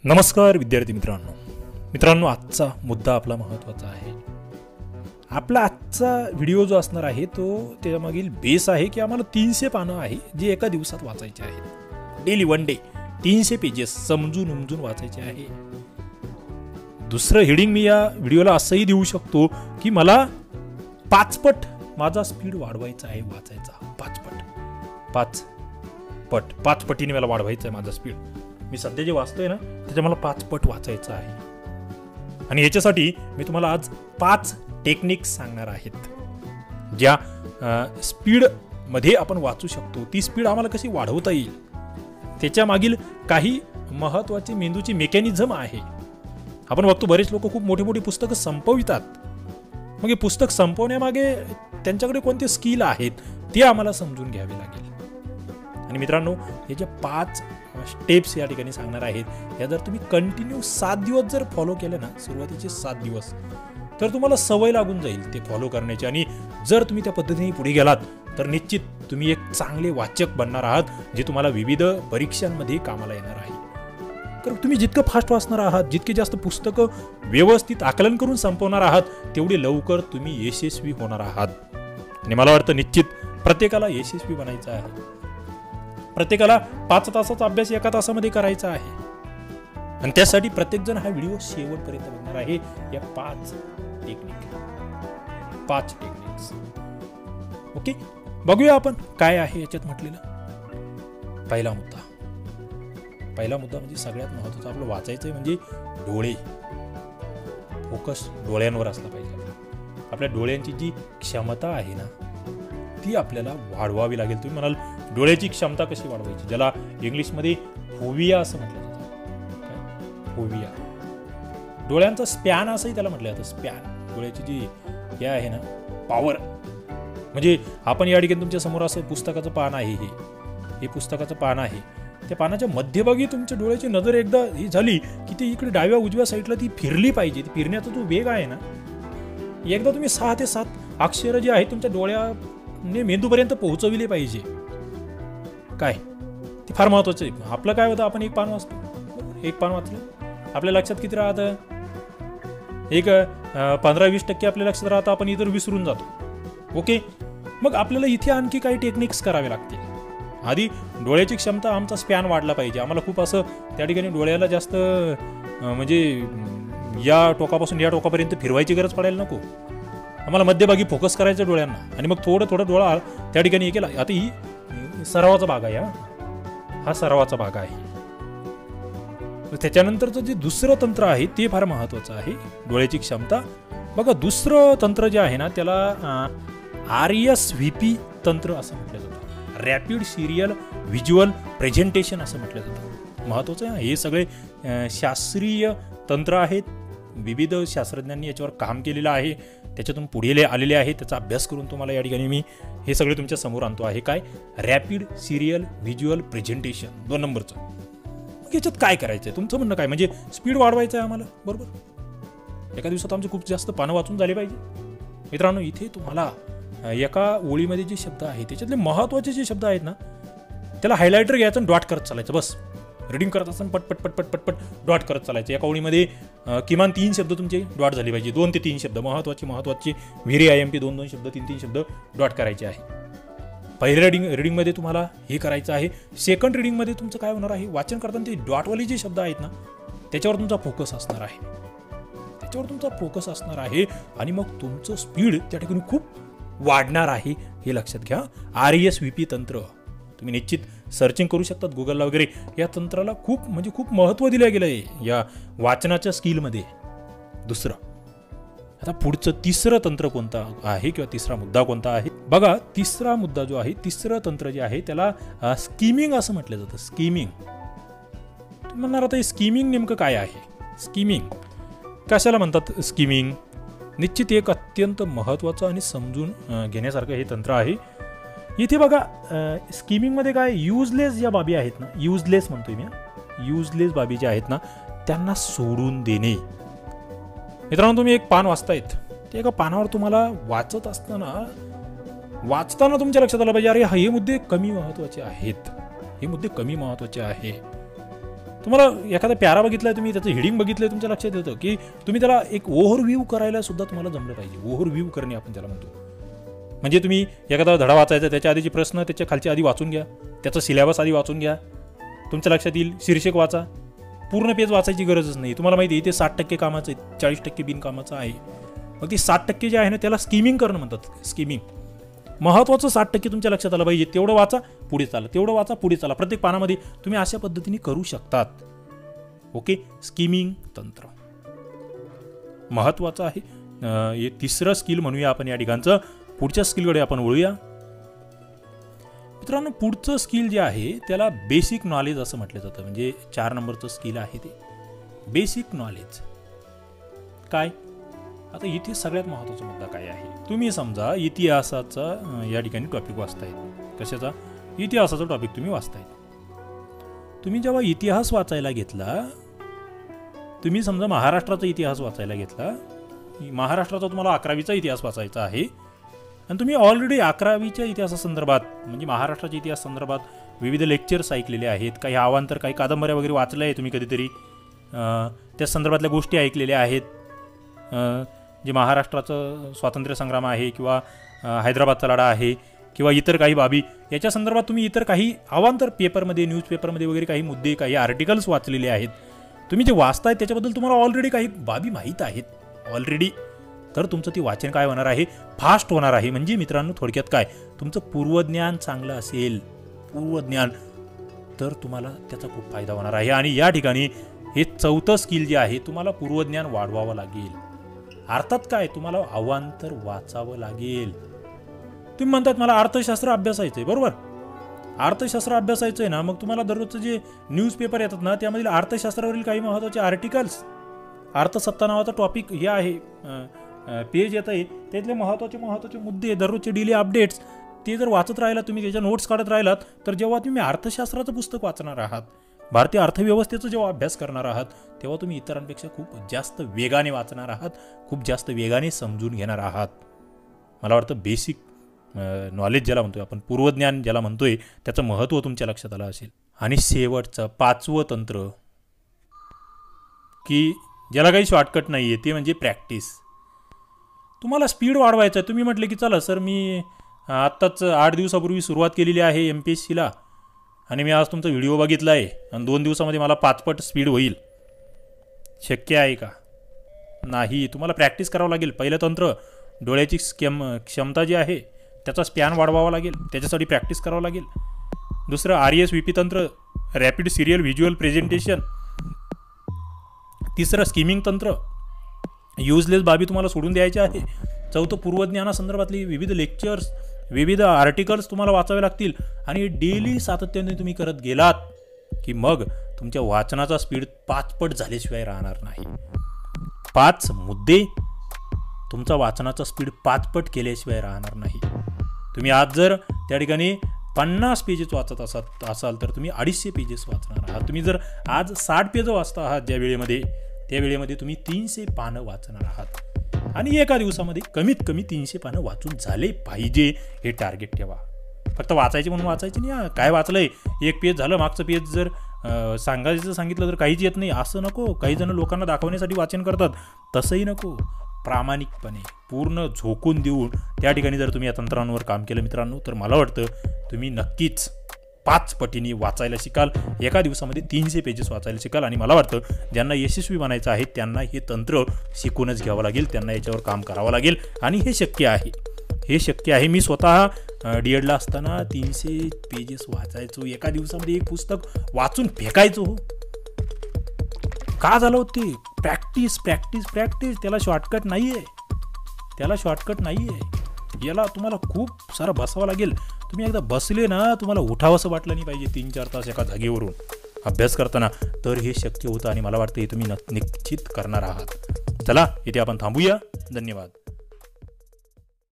नमस्कार विद्यार्थी मित्रांनो, आजचा मुद्दा आपला महत्त्वाचा आहे। आपला आजचा व्हिडिओ जो असणार आहे तो त्यामागील बेस आहे की आम्हाला 300 पानं आहे जे एका दिवसात वाचायचे आहेत। डेली वन डे 300 पेजेस समजून वाचायचे आहे। दुसरं हेडिंग मी या व्हिडिओला असंही देऊ शकतो की मला 5 पट माझा स्पीड वाढवायचा आहे वाचायचा। 5 पटीने मला वाढवायचा आहे माझा स्पीड। मी सध्या जे वाचतोय ना त्याच्या मला 5 पट वाचायचं आहे आणि याच्यासाठी मी तुम्हाला आज 5 टेक्निक्स सांगणार आहेत ज्या स्पीड मध्ये आपण वाचू शकतो। ती स्पीड आम्हाला कशी वाढवता येईल त्याच्या मागील काही महत्त्वाचे मेंदूची मेकॅनिझम आहे। आपण बघतो बरेच लोक खूप मोठी पुस्तकं संपवितात, मग हे पुस्तक संपवण्यामागे त्यांच्याकडे कोणते स्किल आहेत ते आम्हाला समजून घ्यावे लागेल। आणि मित्रांनो, हे जे 5 स्टेप्स या ठिकाणी सांगणार आहेत या जर तुम्ही कंटिन्यू 7 दिवस जर फॉलो केले ना, सुरुवातीचे 7 दिवस, तर तुम्हाला सवय लागून जाईल ते फॉलो करण्याची। आणि जर तुम्ही त्या पद्धतीने पुढे गेलात तर निश्चित तुम्ही एक चांगले वाचक बनणार आहात जे तुम्हाला विविध परीक्षांमध्ये कामाला येणार आहे। तर तुम्ही जितकं फास्ट वाचणार आहात, जितके जास्त पुस्तकं व्यवस्थित आकलन करून संपवणार आहात, तेवढे लवकर तुम्ही यशस्वी होणार आहात। आणि मला वाटतं निश्चित प्रत्येकाला यशस्वी बनायचं आहे। प्रत्येकाला 5 तासाचा अभ्यास 1 तासामध्ये करायचा आहे आणि त्यासाठी प्रत्येक जण हा व्हिडिओ शेवटपर्यंत बघणार आहे। या 5 टेक्निक्स ओके, बघूया आपण काय आहे याच्यात म्हटलेलं। पहिला मुद्दा म्हणजे सगळ्यात महत्त्वाचा आपलं वाचायचं आहे म्हणजे डोळे। फोकस डोळ्यांवर असला पाहिजे। आपल्या डोळ्यांची जी क्षमता आहे ना ती आपल्याला वाढवावी लागेल। तुम्ही म्हणाल डोळ्याची क्षमता कशी वाढवायची, ज्याला इंग्लिशमध्ये फोविया असं म्हटलं जातं। फोविया, डोळ्यांचा स्पॅन असंही त्याला म्हटलं जातं। स्पॅन, डोळ्याची जी हे आहे ना पॉवर, म्हणजे आपण या ठिकाणी तुमच्या समोर असं पुस्तकाचं पान आहे, हे पुस्तकाचं पान आहे, त्या पानाच्या मध्यभागी तुमच्या डोळ्याची नजर एकदा ही झाली की ती इकडे डाव्या उजव्या साईडला ती फिरली पाहिजे। ती फिरण्याचा जो वेग आहे ना, एकदा तुम्ही 6 ते 7 अक्षर जे आहेत तुमच्या डोळ्याने मेंदूपर्यंत पोहोचविले पाहिजे। काय ते फार महत्वाचं आहे। आपलं काय होतं, आपण एक पान वाचलं आपल्या लक्षात किती राहतं, एक 15-20% आपल्या लक्षात राहतं, आपण इतर विसरून जातो। ओके, मग आपल्याला इथे आणखी काही टेक्निक्स करावे लागतील। आधी डोळ्याची क्षमता, आमचा स्पॅन वाढला पाहिजे। आम्हाला खूप असं त्या ठिकाणी डोळ्याला जास्त म्हणजे या टोकापासून या टोकापर्यंत फिरवायची गरज पडायला नको। आम्हाला मध्यभागी फोकस करायचं डोळ्यांना आणि मग थोडं डोळा त्या ठिकाणी हे केला। आता ही सरावाचा भाग आहे, हा सरावाचा भाग आहे। त्याच्यानंतरचं जे दुसरं तंत्र आहे ते फार महत्वाचं आहे, डोळ्याची क्षमता। बघा, दुसरं तंत्र जे आहे ना त्याला RSVP तंत्र असं म्हटलं जातं। रॅपिड सिरियल व्हिज्युअल प्रेझेंटेशन असं म्हटलं जातं। महत्वाचं आहे, हे सगळे शास्त्रीय तंत्र आहेत। विविध शास्त्रज्ञांनी याच्यावर काम केलेलं आहे, त्याच्यातून पुढे आलेले आहे, त्याचा अभ्यास करून तुम्हाला या ठिकाणी मी हे सगळे तुमच्या समोर आणतो आहे। काय रॅपिड सिरियल व्हिज्युअल प्रेझेंटेशन 2 नंबरचं। मग याच्यात काय करायचं आहे, तुमचं म्हणणं काय, म्हणजे स्पीड वाढवायचं आहे आम्हाला, बरोबर। एका दिवसात आमचे खूप जास्त पानं वाचून झाले पाहिजे। मित्रांनो, इथे तुम्हाला एका ओळीमध्ये जे शब्द आहेत त्याच्यातले महत्त्वाचे जे शब्द आहेत ना त्याला हायलायटर घ्यायचं आणि डॉट करत चालायचं। बस रीडिंग करत असताना पट डॉट करत चालायचं। एका ओळीमध्ये किमान 3 शब्द तुमचे डॉट झाले पाहिजे, 2 ते 3 शब्द महत्त्वाचे व्हेरी IMP 2 शब्द 3 शब्द डॉट करायचे आहे। पहिल्या रीडिंगमध्ये तुम्हाला हे करायचं आहे। सेकंड रीडिंगमध्ये तुमचं काय होणार आहे, वाचन करताना ते डॉटवाले जे शब्द आहेत ना त्याच्यावर तुमचा फोकस असणार आहे, आणि मग तुमचं स्पीड त्या ठिकाणी खूप वाढणार आहे, हे लक्षात घ्या। RSVP तंत्र तुम्ही निश्चित सर्चिंग करू शकतात गुगलला वगैरे। या तंत्राला खूप महत्त्व दिलं गेलं आहे या वाचनाच्या स्किलमध्ये। दुसरं, आता पुढचं तिसरं तंत्र कोणतं आहे किंवा तिसरा मुद्दा कोणता आहे, बघा। तिसरा मुद्दा जो आहे, तिसरं तंत्र जे आहे त्याला स्कीमिंग असं म्हटलं जातं। स्कीमिंग, तुम्ही म्हणणार आता स्कीमिंग नेमकं काय आहे, स्कीमिंग कशाला म्हणतात स्कीमिंग? निश्चित एक अत्यंत महत्त्वाचं आणि समजून घेण्यासारखं हे तंत्र आहे। इथे बघा, स्कीमिंगमध्ये काय युजलेस ज्या बाबी आहेत ना, युजलेस म्हणतोय मी, युजलेस बाबी ज्या आहेत ना त्यांना सोडून देणे। मित्रांनो, तुम्ही एक पान वाचतायत, ते एका पानावर तुम्हाला वाचताना तुमच्या लक्षात आलं पाहिजे, अरे हे मुद्दे कमी महत्त्वाचे आहेत, हे मुद्दे कमी महत्त्वाचे आहे। तुम्हाला एखादा प्यारा बघितलाय तुम्ही, त्याचं हेडिंग बघितलंय, तुमच्या लक्षात येतं की तुम्ही त्याला एक ओव्हरव्ह्यू करायला सुद्धा तुम्हाला जमलं पाहिजे. ओव्हरव्ह्यू करणे आपण त्याला म्हणतो. म्हणजे तुम्ही एखादा धडा वाचायचा, त्याच्या आधीचे प्रश्न त्याच्या खालचे आधी वाचून घ्या, त्याचा सिलेबस आधी वाचून घ्या, तुमच्या लक्षात येईल. शीर्षक वाचा, पूर्ण पेज वाचायची गरजच नाही. तुम्हाला माहिती आहे ते 60% कामाचं आहे, 40% बिनकामाचं आहे. मग ती 60% जे आहे ना त्याला स्कीमिंग करणं म्हणतात. स्कीमिंग महत्त्वाचं 60% तुमच्या लक्षात आलं पाहिजे. तेवढं वाचा, पुढे चाला, तेवढं वाचा, पुढे चाला. प्रत्येक पानामध्ये तुम्ही अशा पद्धतीने करू शकतात. ओके, स्कीमिंग तंत्र महत्त्वाचं आहे. हे तिसरं स्किल म्हणूया आपण या ठिकाणचं. पुढच्या स्किलकडे आपण वळूया. मित्रांनो, पुढचं स्किल जे आहे त्याला बेसिक नॉलेज असं म्हटलं जातं. म्हणजे 4 नंबरचं स्किल आहे ते बेसिक नॉलेज. काय आता इथे सगळ्यात महत्त्वाचा मुद्दा काय आहे? तुम्ही समजा इतिहासाचा या ठिकाणी टॉपिक वाचतायत. कशाचा? इतिहासाचा टॉपिक तुम्ही वाचतायत. तुम्ही जेव्हा इतिहास वाचायला घेतला, तुम्ही समजा महाराष्ट्राचा इतिहास वाचायला घेतला, महाराष्ट्राचा तुम्हाला 11वीचा इतिहास वाचायचा आहे आणि तुम्ही ऑलरेडी 11वीच्या इतिहासासंदर्भात म्हणजे महाराष्ट्राच्या इतिहास संदर्भात विविध लेक्चर्स ऐकलेले आहेत, काही अवांतर काही कादंबऱ्या वगैरे वाचल्या आहे तुम्ही कधीतरी, त्या संदर्भातल्या गोष्टी ऐकलेल्या आहेत. जे महाराष्ट्राचं स्वातंत्र्य संग्राम आहे किंवा हैदराबादचा लढा आहे किंवा इतर काही बाबी, याच्या संदर्भात तुम्ही इतर काही अवांतर पेपरमध्ये, न्यूजपेपरमध्ये वगैरे काही मुद्दे, काही आर्टिकल्स वाचलेले आहेत. तुम्ही जे वाचतायत त्याच्याबद्दल तुम्हाला ऑलरेडी काही बाबी माहीत आहेत ऑलरेडी. तर तुमचं ते वाचन काय होणार आहे? फास्ट होणार आहे. म्हणजे मित्रांनो थोडक्यात काय, तुमचं पूर्वज्ञान चांगलं असेल, पूर्वज्ञान, तर तुम्हाला त्याचा खूप फायदा होणार आहे. आणि या ठिकाणी हे 4थं स्किल जे आहे, तुम्हाला पूर्वज्ञान वाढवावं लागेल. अर्थात काय, तुम्हाला अवांतर वाचावं लागेल. तुम्ही म्हणतात मला अर्थशास्त्र अभ्यासायचं आहे, बरोबर? अर्थशास्त्र अभ्यासायचं आहे ना, मग तुम्हाला दररोजचं जे न्यूजपेपर येतात ना त्यामधील अर्थशास्त्रावरील काही महत्त्वाचे आर्टिकल्स, अर्थसत्ता नावाचा टॉपिक हे आहे, पेज येत आहे, त्यातले महत्त्वाचे मुद्दे, दररोजचे डेली अपडेट्स, ते जर वाचत राहिलात तुम्ही, त्याच्या नोट्स काढत राहिलात, तर जेव्हा तुम्ही अर्थशास्त्राचं पुस्तक वाचणार आहात, भारतीय अर्थव्यवस्थेचा जेव्हा अभ्यास करणार आहात, तेव्हा तुम्ही इतरांपेक्षा खूप जास्त वेगाने वाचणार आहात, खूप जास्त वेगाने समजून घेणार आहात. मला वाटतं बेसिक नॉलेज ज्याला म्हणतोय आपण, पूर्वज्ञान ज्याला म्हणतोय, त्याचं महत्त्व तुमच्या लक्षात आलं असेल. आणि शेवटचं 5वं तंत्र, की ज्याला काही शॉर्टकट नाही आहे, ते म्हणजे प्रॅक्टिस. तुम्हाला स्पीड वाढवायचं आहे. तुम्ही म्हटले की चला सर, मी आत्ताच 8 दिवसापूर्वी सुरुवात केलेली आहे MPSCला आणि मी आज तुमचा व्हिडिओ बघितला आहे आणि 2 दिवसामध्ये मला 5 पट स्पीड होईल. शक्य आहे का? नाही. तुम्हाला प्रॅक्टिस करावं लागेल. पहिलं तंत्र, डोळ्याची क्षमता जी आहे त्याचा स्पॅन वाढवावा लागेल, त्याच्यासाठी प्रॅक्टिस करावं लागेल. दुसरं RSVP तंत्र, रॅपिड सिरियल व्हिज्युअल प्रेझेंटेशन. तिसरं स्कीमिंग तंत्र, युजलेस बाबी तुम्हाला सोडून द्यायच्या आहे. 4थं पूर्वज्ञानासंदर्भातली विविध लेक्चर्स, विविध आर्टिकल्स तुम्हाला वाचावे लागतील. आणि डेली सातत्याने तुम्ही करत गेलात की मग तुमच्या वाचनाचा स्पीड 5 पट झाल्याशिवाय राहणार नाही. 5 मुद्दे तुमचा वाचनाचा स्पीड 5 पट केल्याशिवाय राहणार नाही. तुम्ही आज जर त्या ठिकाणी 50 पेजेस वाचत असाल तर तुम्ही 250 पेजेस वाचणार आहात. तुम्ही जर आज 60 पेज वाचता आहात त्या वेळेमध्ये तुम्ही 300 पानं वाचणार आहात. आणि एका दिवसामध्ये कमीत कमी 300 पानं वाचून झाले पाहिजे, हे टार्गेट ठेवा. फक्त वाचायचे म्हणून वाचायचे नाही. काय वाचलंय, 1 पेज झालं, मागचं पेज जर सांगितलं तर काहीच येत नाही असं नको. काही जण लोकांना दाखवण्यासाठी वाचन करतात, तसंही नको. प्रामाणिकपणे पूर्ण झोकून देऊन त्या ठिकाणी जर तुम्ही या तंत्रांवर काम केलं मित्रांनो, तर मला वाटतं तुम्ही नक्कीच 5 पटीने वाचायला शिकाल. एका दिवसामध्ये 300 पेजेस वाचायला शिकाल. आणि मला वाटतं ज्यांना यशस्वी बनायचं आहे त्यांना हे तंत्र शिकूनच घ्यावं लागेल, त्यांना याच्यावर काम करावं लागेल. आणि हे शक्य आहे. मी स्वतः D.Edला असताना 300 पेजेस वाचायचो. एका दिवसामध्ये एक पुस्तक वाचून फेकायचो. का झालं होते? प्रॅक्टिस. त्याला शॉर्टकट नाही आहे. याला तुम्हाला खूप सारं बसावं लागेल. तुम्ही एकदा बसले ना, तुम्हाला उठावंसं वाटलं नाही पाहिजे 3-4 तास एका जागेवरून अभ्यास करताना, तर हे शक्य होतं. आणि मला वाटतं हे तुम्ही निश्चित करणार आहात. चला, इथे आपण थांबूया. धन्यवाद.